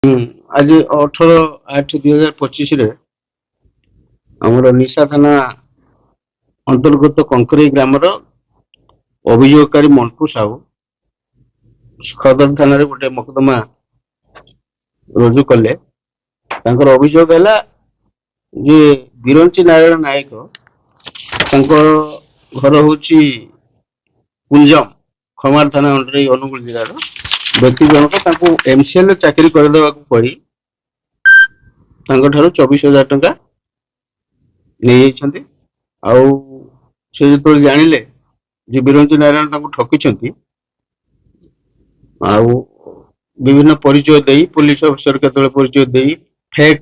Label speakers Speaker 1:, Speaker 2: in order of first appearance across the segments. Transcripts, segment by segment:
Speaker 1: आज 18/8/2025 रे हमर निशा थाना अंतर्गत कंकरी ग्रामर अभियोगकारी मंटू साहू सदर थाना रे गोटे मकदमा रुजु कले। तांकर अभियोग है जे बिरंची नारायण नायक घर हूँ कुंजम खमार थाना अंडर अनुगुल जिलार व्यक्ति जनक एमसीएल चाकरी करदेवा पड़ी 24,000 टंका नहीं से जो जानिले जे बिरंची नारायण ठकी विभिन्न परिचय दे पुलिस अफिसर के परिचय दे फेक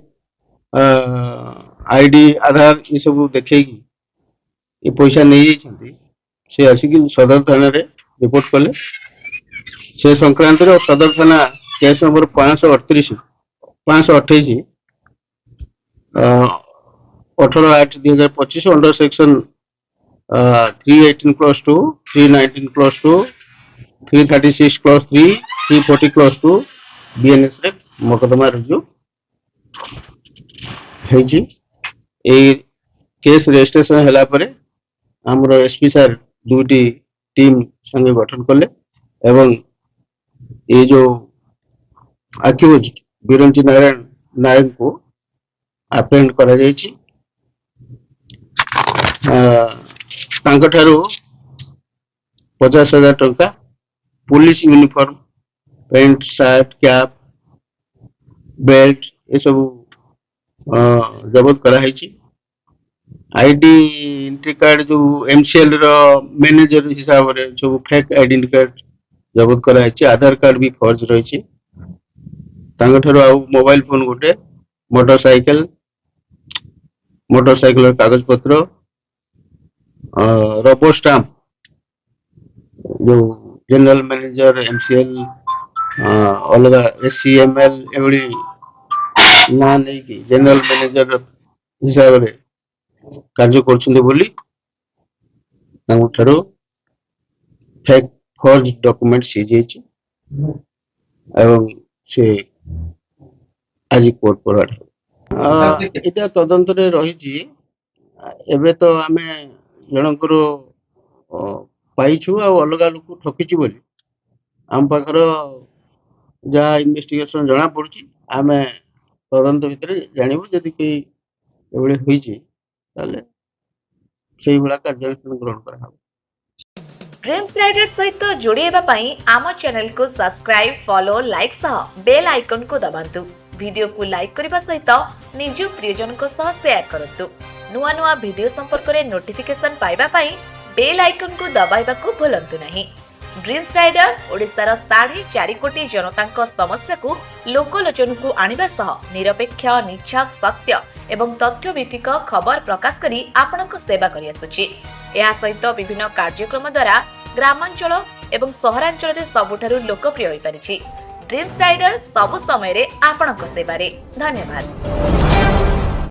Speaker 1: आईडी आधार ये सब देखे ये पैसा नहीं से आसिक सदर थाना रे रिपोर्ट कले। से संक्रांत सदर थाना case number 528 18/8/2025 under section 318(2), 319(2), 336(3), 340(2) BNS रे मकदमा रुजु हेजी। ए केस रजिस्ट्रेशन हला परे हमरो एसपी सर दुटी टीम संगे गठन कले एवं ये जो अक्यूज बिरंची नारायण नायक को अप्रेंड करा जायछि। तांकठारू 50,000 टंका police uniform pant shirt cap belt ये सब जबत करा है। आईडी एंट्री कार्ड जो एमसीएल रो मैनेजर हिसाब रे सब फेक आइडेंटी कार्ड जबत करा है। आधार कार्ड भी फर्ज रही। मोबाइल फोन गोटे मोटरसाइकिल कागज पत्र रबर स्टाम्प जो जनरल मैनेजर एमसीएल अलग एससीएमएल एवली ना नहीं कि जनरल मैनेजर हिसाब रे कार्य कर फेक फर्ज डॉक्यूमेंट सीज से आज कोर्ट पर इटा तदंत रही। एबे तो आमे जनकर पाइछु अलग लोक ठकीछु बोली आम पाखर जहाँ इन्वेस्टिगेशन जना पड़ी आमे तदंत भितर जानबू जदि कई होइछि ताले सेही भला कार्यानुष्ठान ग्रहण करा।
Speaker 2: ड्रीम्स राइडर सहित जोड़ेबा पई आम चैनल को सब्सक्राइब फॉलो लाइक सह बेल आइकन को दबांतु। वीडियो को लाइक करबा सहित निज प्रियजन को सह शेयर करंतु। नुआ नुआ वीडियो संपर्क रे नोटिफिकेशन पाइबा पई बेल आइकन को दबाइबा को भूलंतु नहीं। ड्रीम्स राइडर ओडिशार 4.5 कोटी जनता समस्या को लोकलोचन को आनिबा सह निरपेक्ष निछक सत्य एवं तथ्य भित्तिक खबर प्रकाश करी आपनक सेवा करि आसुछि। एहा सहित विभिन्न कार्यक्रम द्वारा ग्रामांचल एवं सहरांचल रे सबुठारु लोकप्रिय होई परिछि। ड्रीम्स राइडर सब समय रे आपनक सेवा रे धन्यवाद।